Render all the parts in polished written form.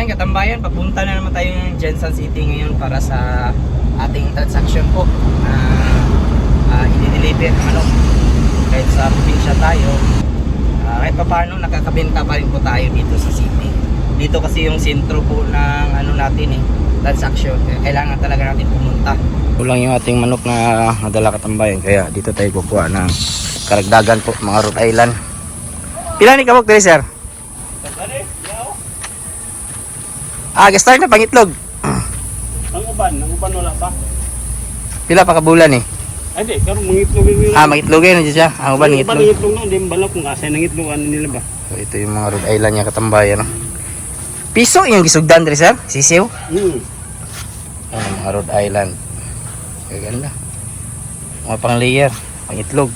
Ayan katambayan, papunta na naman tayo ng Jensen City ngayon para sa ating transaction po na i-deliver ano, kahit sa probinsya tayo, kahit pa paano nakakabenta pa rin po tayo dito sa city. Dito kasi yung sentro po ng ano natin transaction, kaya kailangan talaga natin pumunta. Kulang yung ating manok na nadala katambayan, kaya dito tayo kukuha ng karagdagan po, mga Rhode Island. Pila ni kabog diri sir? Start na pangitlog. Ang uban wala pa. Pila pa kabulan eh? Ay di, karon mangitlog yun. Mangitlogin na siya. Ang uban Itlog ngitlog. no, di bala kung asa nang itlog ano nila ba. So ito yung mga Rhode Island niya katambayan. Piso yung gisugdan diri sir? Sisiw? Ano, mga Rhode Island. Gaganda. Mga pang layer, pangitlog.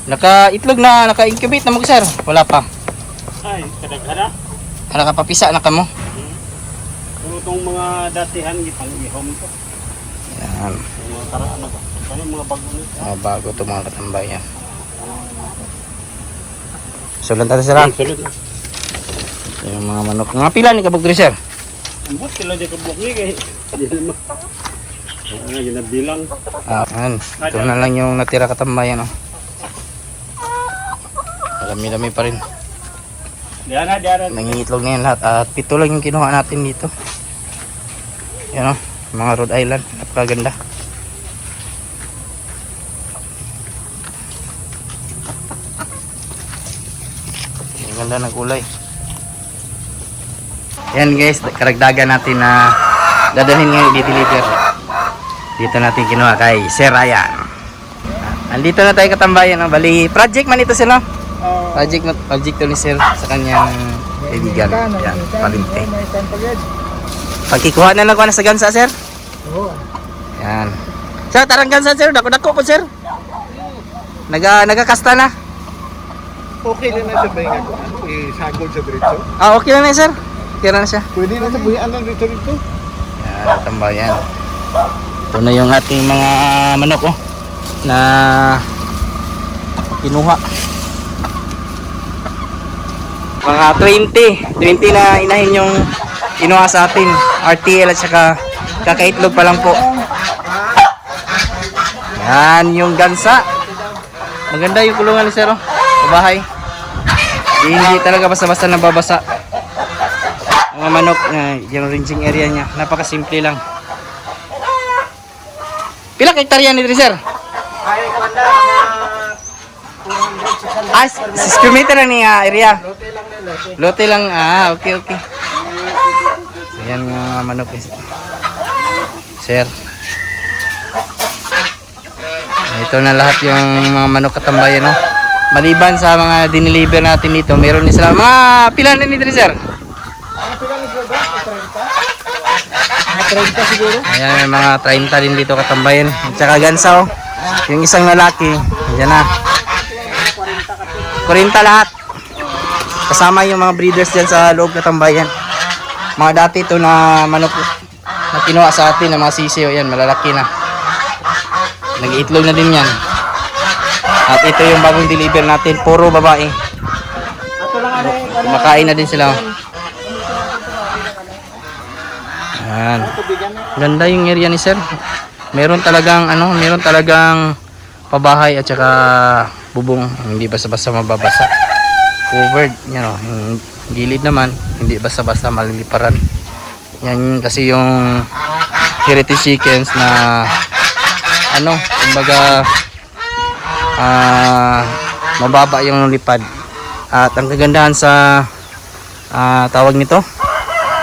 Naka-itlog na, naka-incubate na mo sir? Wala pa. Ay, kadaghan. Nakapapisa na ka mo? Pero itong mga datihan gitang ihom to. Yan. Mga karaan na ba? Kaya mga bago nito. Mga bago ito mga katambayan. Sulan tayo sir. Sulod na. Yung mga manok. Mga pila ni kabog diri sir? Ambot sila di kabuk ni kay. Di naman. Ano yun na bilang. Yan. Ito na lang yung natira katambayan. Dami-dami pa rin. Diyan. Nangingitlog na yan lahat. At 7 lang yung kinuha natin dito. Yan o. Mga Rhode Island. Napakaganda. Ang ganda ng kulay. Yan guys. Karagdagan natin na dadalhin ngayon i-deliver. Dito natin kinuha kay Sir Ryan. Andito na tayo katambayan. Bali, project man ito sila. Project to ni sir sa kanyang kaibigan. Yan, palinte. Pagkikuha na lang ko na sa gansa sir. Yan. Sir, tarang gansa sir. Dako-dako po sir. Nagakasta na. Okay na siya ba yung isagol sa diretso? Okay na sir. Okay na siya. Pwede na sa buhian ng dito. Yan, tambayan. Ito na yung ating mga manok na kinuha. Mga 20 na inahin yung kinuha sa atin. RTL at saka kakaitlog pa lang po. Yan yung gansa. Maganda yung kulungan ni sir sa bahay. Hindi talaga basta-basta nababasa. Mga manok na yung ranging area niya. Napakasimple lang. Pila ka hektarya ni sir? Ay, wala na 6 kilometer na ni area. Lote lang. Okay. Ayan nga manok sir. Ito na lahat yung mga manok katambayan Maliban sa mga dineliver natin dito, meron din sila mga pila na nito sir? 30 siguro. Ayan, may mga 30 din dito katambayan. At saka gansa yung isang lalaki. Ayan na. 40 lahat. Kasama yung mga breeders dyan sa loob katambayan. Mga dati ito na manok na kinuha sa atin na mga sisiyo. Ayan, malalaki na. Nag-iitlog na din yan. At ito yung bagong deliver natin. Puro babae. Kumakain na din sila. Ayan. Ganda yung area ni sir. Meron talagang pabahay at saka bubong, hindi basta-basta mababasa. Covered, yung gilid naman hindi basta-basta maliliparan. Yan kasi yung heritage chickens na kumbaga mababa yung lipad. At ang kagandahan sa tawag nito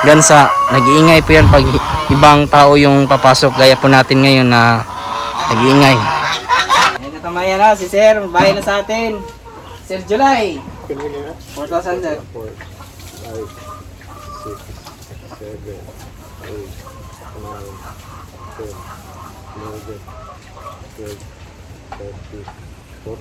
gansa, nag-iingay po yan pag ibang tao yung papasok, gaya po natin ngayon na nag-iingay. Ayan katamayan na, si sir, bahay na sa atin. Sir July 4,000 sir. 4, 5, 6, 7, 8, 9, 10, 11, 12, 13, 14. 1,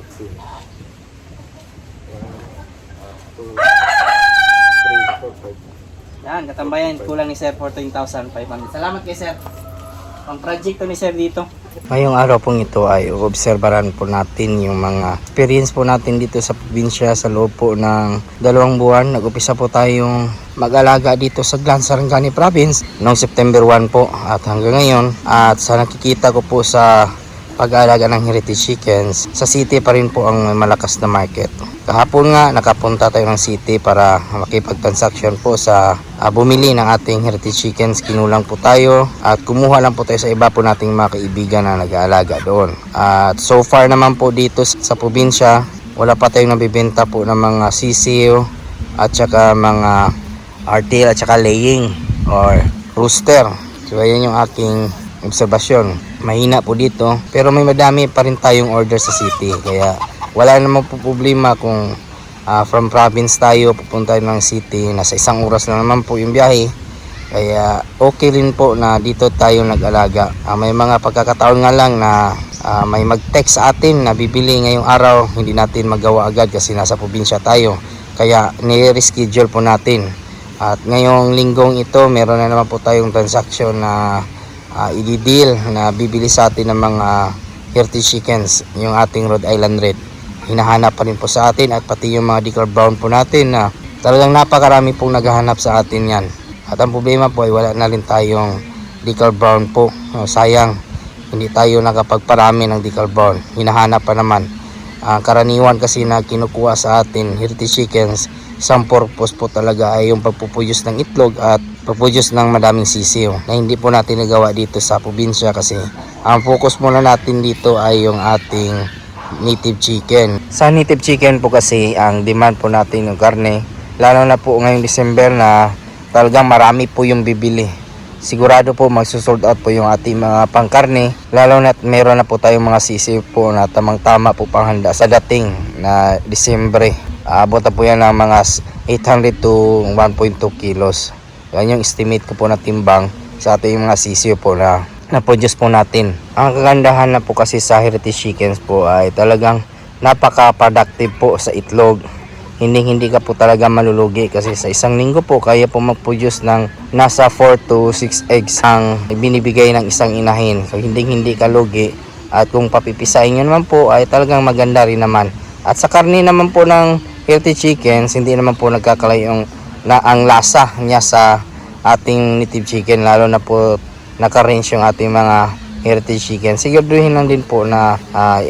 2, 3, 4, 5. Yan, katambayan, kulang ni sir 14,500. Salamat kay sir. Pang project to ni sir dito. Ngayong araw pong ito ay obserbaran po natin yung mga experience po natin dito sa probinsya sa loob po ng 2 buwan. Nag-upisa po tayong mag-alaga dito sa Glan, Sarangani Province noong September 1 po at hanggang ngayon. At sa nakikita ko po sa pag-aalaga ng heritage chickens, sa city pa rin po ang malakas na market. Kahapon nga nakapunta tayo ng city para makipag-transaction po sa bumili ng ating heritage chickens. Kinulang po tayo at kumuha lang po tayo sa iba po nating mga kaibigan na nag-aalaga doon. At so far naman po dito sa probinsya, wala pa tayong nabibenta po ng mga sisiyo at saka mga artil at saka laying or rooster. So ayan yung aking obserbasyon. Mahina po dito pero may madami pa rin tayong order sa city, kaya wala namang po problema kung from province tayo pupunta ng city. Nasa 1 oras lang naman po yung biyahe, kaya okay rin po na dito tayo nag-alaga. May mga pagkakataon nga lang na may mag-text sa atin na bibili ngayong araw, hindi natin magawa agad kasi nasa probinsya tayo, kaya nire-reschedule po natin. At ngayong linggong ito meron na naman po tayong transaction na i-deal na bibili sa atin ng mga heritage chickens, yung ating Rhode Island Red. Hinahanap pa rin po sa atin at pati yung mga decal brown po natin na talagang napakarami pong naghahanap sa atin yan. At ang problema po ay wala na rin tayong decal brown po. Sayang, hindi tayo nakapagparami ng decal brown. Hinahanap pa naman. Karaniwan kasi na kinukuha sa atin heritage chickens, isang purpose po talaga ay yung pagpupuyos ng itlog at pagpupuyos ng madaming sisiyo na hindi po natin nagawa dito sa probinsya kasi ang focus muna natin dito ay yung ating native chicken. Sa native chicken po kasi ang demand po natin yung karne, lalo na po ngayong December na talagang marami po yung bibili. Sigurado po magsusold out po yung ating mga pangkarne, lalo na meron na po tayong mga sisiyo po na tamang-tama po panghanda sa dating na Disyembre. Abot na po yan ng mga 800 to 1.2 kilos. Yan yung estimate ko po na timbang sa ating mga sisiyo po na na-produce po natin. Ang kagandahan na po kasi sa heritage chickens po ay talagang napaka-productive po sa itlog. Hindi ka po talaga malulugi kasi sa isang linggo po kaya po mag-produce ng nasa 4 to 6 eggs ang binibigay ng isang inahin. So hindi ka lugi. At kung papipisahin nyo naman po ay talagang maganda rin naman. At sa karne naman po ng heritage chickens, hindi naman po nagkakalayo ang lasa niya sa ating native chicken, lalo na po naka-range yung ating mga heritage chicken. Siguraduhin lang din po na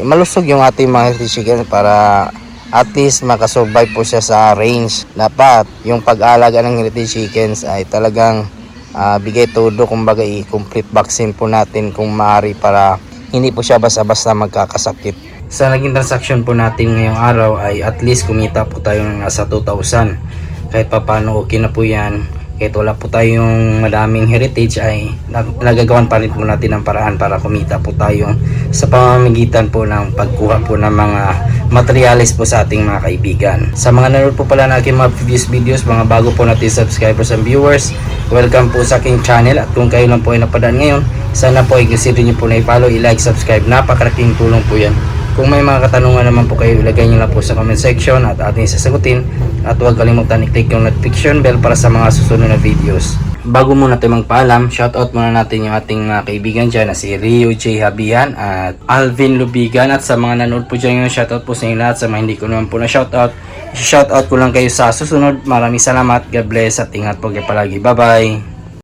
malusog yung ating mga heritage chicken para at least makasurvive po siya sa range. Dapat yung pag-aalaga ng heritage chickens ay talagang bigay todo, kumbaga i-complete vaccine po natin kung maaari para hindi po siya basta-basta magkakasakit. Sa naging transaction po natin ngayong araw ay at least kumita po tayo ng nasa 2,000. Kahit pa paano okay na po yan. Kahit wala po tayong madaming heritage ay nagagawan pa rin po natin ang paraan para kumita po tayo sa pamamagitan po ng pagkuha po ng mga materials po sa ating mga kaibigan. Sa mga nanonood po pala na aking mga previous videos, mga bago po natin subscribers and viewers, welcome po sa aking channel. At kung kayo lang po ay napadaan ngayon, sana po ay consider nyo po na i-follow, i-like, subscribe. Napakaraking tulong po yan. Kung may mga katanungan naman po kayo, ilagay nyo lang po sa comment section at ating sasagutin. At huwag kalimutan i-click yung notification bell para sa mga susunod na videos. Bago muna tayo magpaalam, shoutout muna natin yung ating mga kaibigan dyan na si Rio J. Habian at Alvin Lubigan. At sa mga nanood po dyan yung shoutout po sa inyo lahat. Sa mga hindi ko naman po na shoutout ko lang kayo sa susunod. Maraming salamat. God bless at ingat po kayo palagi. Bye bye.